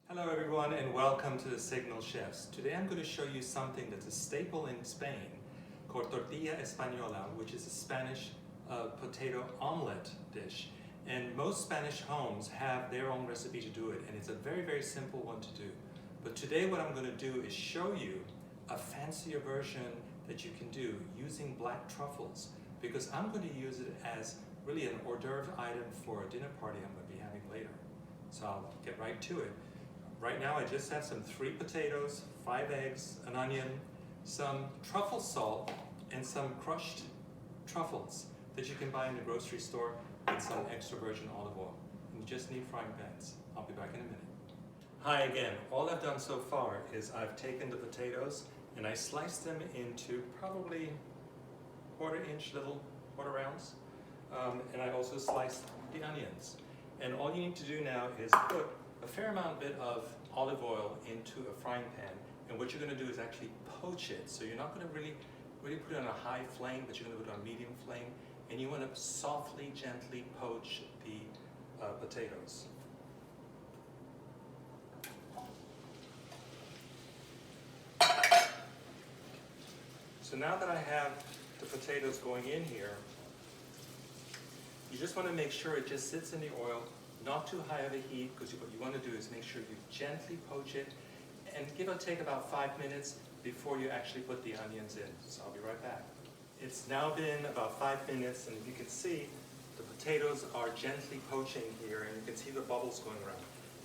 Hello everyone and welcome to the Signal Chefs. Today I'm going to show you something that's a staple in Spain called Tortilla Española, which is a Spanish potato omelet dish. And most Spanish homes have their own recipe to do it, and it's a very simple one to do. But today what I'm going to do is show you a fancier version that you can do using black truffles, because I'm going to use it as really an hors d'oeuvre item for a dinner party I'm going to be having later. So I'll get right to it. Right now I just have some 3 potatoes, 5 eggs, an onion, some truffle salt, and some crushed truffles that you can buy in the grocery store, and some extra virgin olive oil. And you just need frying pans. I'll be back in a minute. Hi again. All I've done so far is I've taken the potatoes and I sliced them into probably quarter-inch little quarter rounds. And I also sliced the onions. And all you need to do now is put a fair bit of olive oil into a frying pan, and what you're going to do is actually poach it. So you're not going to really put it on a high flame, but you're going to put it on a medium flame, and you want to softly, gently poach the potatoes. So now that I have the potatoes going in here, you just want to make sure it just sits in the oil, not too high of a heat, because what you want to do is make sure you gently poach it and give or take about 5 minutes before you actually put the onions in. So I'll be right back. It's now been about 5 minutes, and you can see the potatoes are gently poaching here, and you can see the bubbles going around.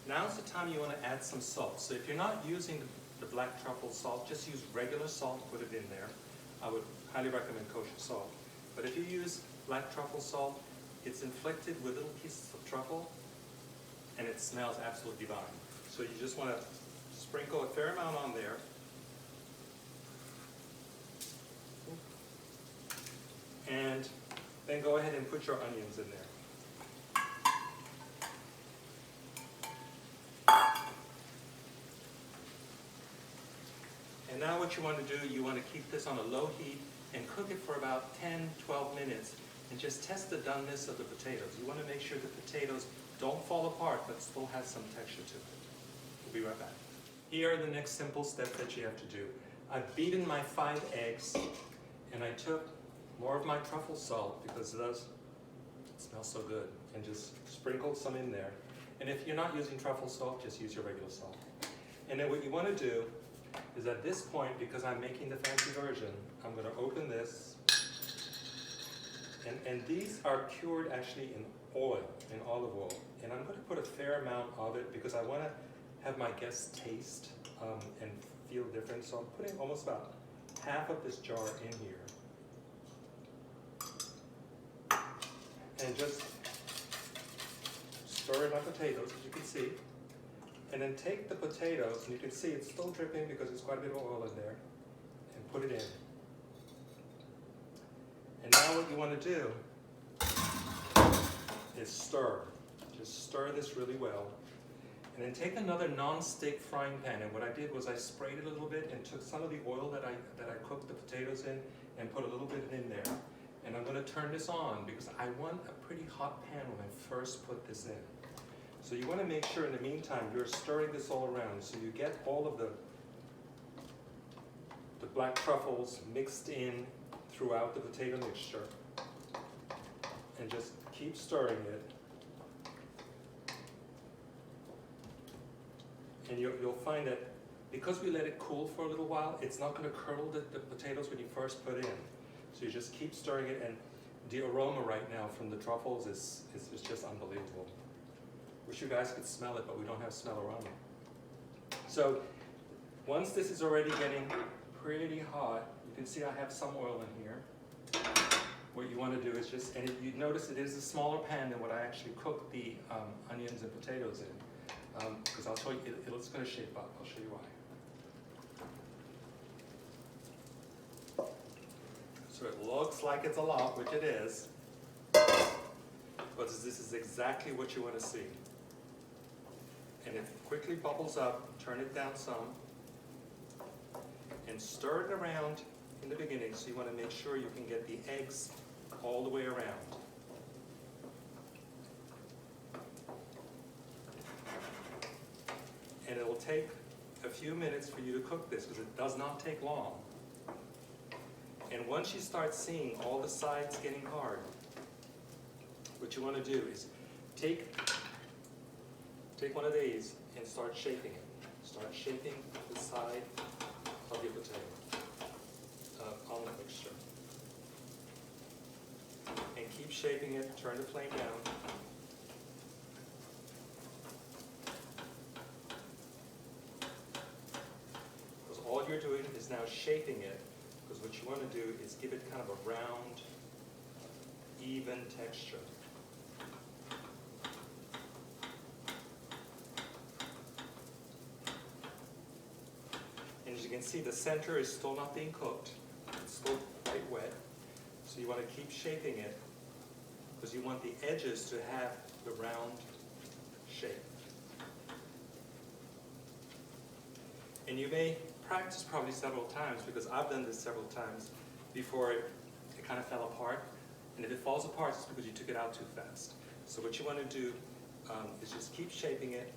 Now's the time you want to add some salt. So if you're not using the black truffle salt, just use regular salt, put it in there. I would highly recommend kosher salt. But if you use black truffle salt, it's inflicted with little pieces of truffle, and it smells absolutely divine. So you just want to sprinkle a fair amount on there. And then go ahead and put your onions in there. And now what you want to do, you want to keep this on a low heat and cook it for about 10-12 minutes and just test the doneness of the potatoes. You want to make sure the potatoes don't fall apart, but still has some texture to it. We'll be right back. Here are the next simple steps that you have to do. I've beaten my 5 eggs, and I took more of my truffle salt because it smells so good, and just sprinkled some in there. And if you're not using truffle salt, just use your regular salt. And then what you want to do is at this point, because I'm making the fancy version, I'm going to open this. And these are cured actually in oil, in olive oil. And I'm going to put a fair amount of it because I want to have my guests taste and feel different. So I'm putting almost about half of this jar in here. And just stir in my potatoes, as you can see. And then take the potatoes, and you can see it's still dripping because there's quite a bit of oil in there, and put it in. And now what you want to do is stir. Just stir this really well. And then take another non-stick frying pan, and what I did was I sprayed it a little bit and took some of the oil that I cooked the potatoes in and put a little bit in there. And I'm going to turn this on because I want a pretty hot pan when I first put this in. So you want to make sure in the meantime you're stirring this all around so you get all of the black truffles mixed in throughout the potato mixture. And just keep stirring it. And you'll find that because we let it cool for a little while, it's not going to curdle the potatoes when you first put in. So you just keep stirring it, and the aroma right now from the truffles is just unbelievable. Wish you guys could smell it, but we don't have smell aroma. So once this is already getting pretty hot, you can see I have some oil in here. What you want to do is just, and you notice it is a smaller pan than what I actually cooked the onions and potatoes in. Because I'll show you, it's going to shape up. I'll show you why. So it looks like it's a lot, which it is. But this is exactly what you want to see. And it quickly bubbles up, turn it down some, and stir it around in the beginning, so you want to make sure you can get the eggs all the way around. And take a few minutes for you to cook this because it does not take long. And once you start seeing all the sides getting hard, what you want to do is take one of these and start shaping it. Start shaping the side of your potato omelet mixture. And keep shaping it, turn the flame down. Because all you're doing is now shaping it, because what you want to do is give it kind of a round, even texture. And as you can see, the center is still not being cooked. It's still quite wet. So you want to keep shaping it because you want the edges to have the round shape. And you may practice probably several times because I've done this several times before it kind of fell apart. And if it falls apart, it's because you took it out too fast. So what you want to do is just keep shaping it.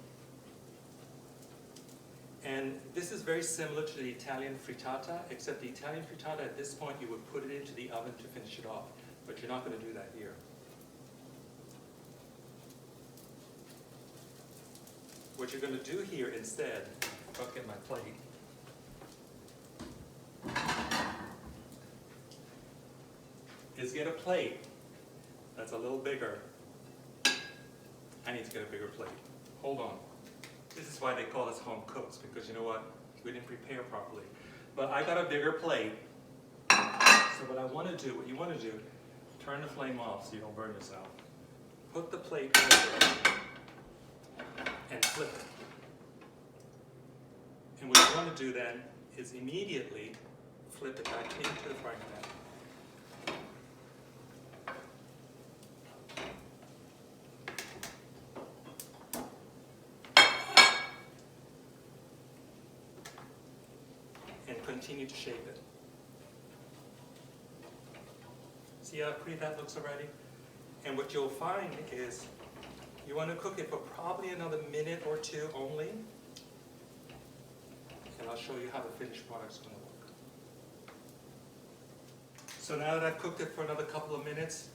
And this is very similar to the Italian frittata, except the Italian frittata at this point you would put it into the oven to finish it off, but you're not going to do that here. What you're going to do here instead, I'll get my plate, is get a plate that's a little bigger. I need to get a bigger plate. Hold on. This is why they call us home cooks, because you know what? We didn't prepare properly. But I got a bigger plate. So what you want to do, turn the flame off so you don't burn yourself. Put the plate over and flip it. And what you want to do then is immediately flip it back into the frying pan. And continue to shape it. See how pretty that looks already? And what you'll find is you want to cook it for probably another minute or two only. And I'll show you how the finished product's going to look. So now that I've cooked it for another couple of minutes,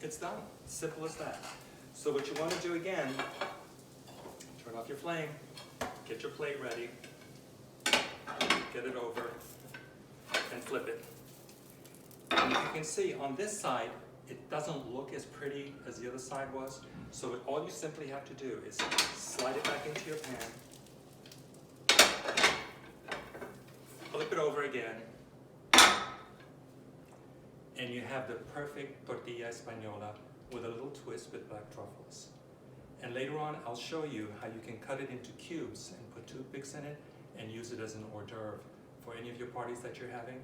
it's done. Simple as that. So what you want to do again, turn off your flame, get your plate ready, get it over, and flip it. And you can see on this side, it doesn't look as pretty as the other side was. So all you simply have to do is slide it back into your pan, flip it over again, and you have the perfect Tortilla Española with a little twist with black truffles. And later on, I'll show you how you can cut it into cubes and put toothpicks in it and use it as an hors d'oeuvre for any of your parties that you're having.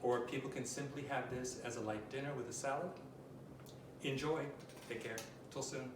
Or people can simply have this as a light dinner with a salad. Enjoy. Take care. Till soon.